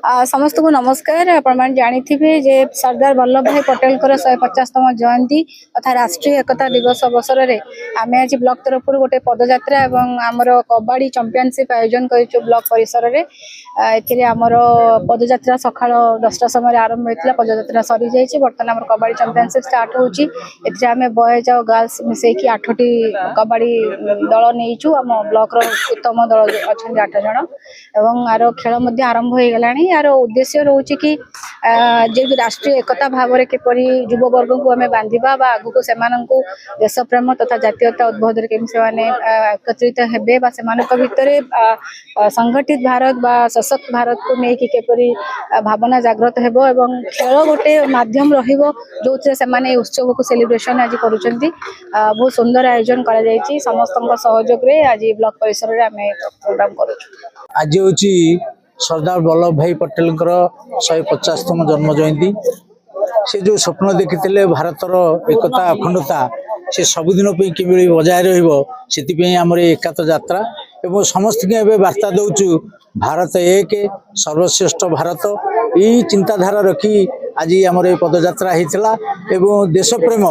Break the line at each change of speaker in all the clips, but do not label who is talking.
समस्त को नमस्कार। आपण जानी जे सरदार वल्लभ भाई पटेल 150तम जयंती तथा राष्ट्रीय एकता दिवस अवसर में आम आज ब्लॉक तरफ गोटे पदयात्रा और आमर कबड्डी चैंपियनशिप आयोजन कर ब्लॉक परिसर में आमर पदयात्रा सका 10टा समय आरंभ होता पदयात्रा सरी जाइए। बर्तमान आम कबड्डी चैंपियनशिप स्टार्ट होमें बॉयज और गर्ल्स मिसेकी 8टी कबड्डी दल नहीं आम ब्लॉक उत्तम दल अच्छा 8 जन और आर खेल आरंभ हो गला। यार उद्देश्य रोचे कि जो राष्ट्रीय एकता भाव में किपरि युववर्ग को आम बांधा आगु को देश प्रेम तथा जातीयता उद्बोध एकत्रित हेबे भितर संगठित भारत बा सशक्त भारत को लेकिन किपरि भावना जागृत हेबो एवं खेल गोटे माध्यम रहिबो जो से उत्सव को सेलिब्रेशन आज करुछंती। बहुत सुंदर आयोजन करा जायछि समस्त सहयोग रे आज ब्लॉक परिसर रे आमे प्रोग्राम करू।
आज होची सरदार वल्लभ भाई पटेल 150तम जन्म जयंती। से जो स्वप्न देखी भारतर एकता अखंडता से सबुदिन कि बजाय रम एकात यात्रा एवं समस्त के वार्ता दौचु भारत एक सर्वश्रेष्ठ भारत यही चिंताधारा रखी आज आम पदयात्रा होता एवं देश प्रेम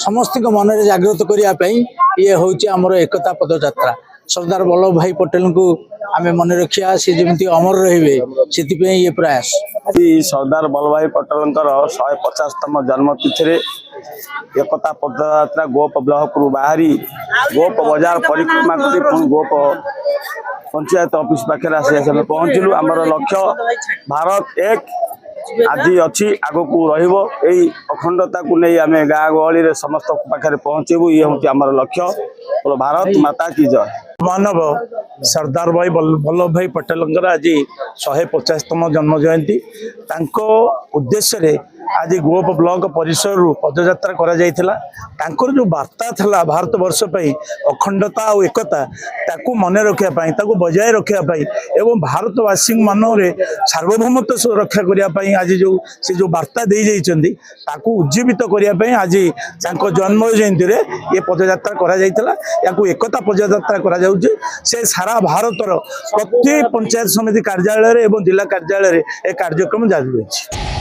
समस्त मन में जागृत करने ये हूँ आमर एकता पदयात्रा। सरदार वल्लभ भाई पटेल को आम मन रखा सी जमी अमर रे से ये प्रयास।
सरदार वल्लभ भाई पटेल 150तम जन्मतिथि एकता पदयात्रा गोप ब्लॉक रु बाहरी गोप बाजार परिक्रमा कर गोप पंचायत ऑफिस पाखे आसी पहुँचलु। आमर लक्ष्य भारत एक आज अच्छी आग को रही अखंडता को नहीं आम गाँ गहली समस्त पाखे पहुँचेबू ये हूँ आम लक्ष्य। भारत माता की जय।
मानव सरदार भाई वल्लभ भाई पटेल आज 150तम जन्म जयंती उद्देश्य रे आज गोप ब्लॉक परिसर पदयात्रा करा जायथिला। जो वार्ता था भारत वर्ष अखंडता और एकता ताकू मन रखापी बजाय रखापी एवं भारतवासी मन सार्वभौमत्व रक्षा करने आज जो वार्ता दे जाइछन्ती ताकू उज्जीवित करने आज जन्म जयंती रे ये पदयात्रा करा जायथिला। याकू एकता पदयात्रा करा जाउछि से सारा भारतर प्रति पंचायत समिति कार्यालय एवं जिला कार्यालय ए कार्यक्रम जारी रही।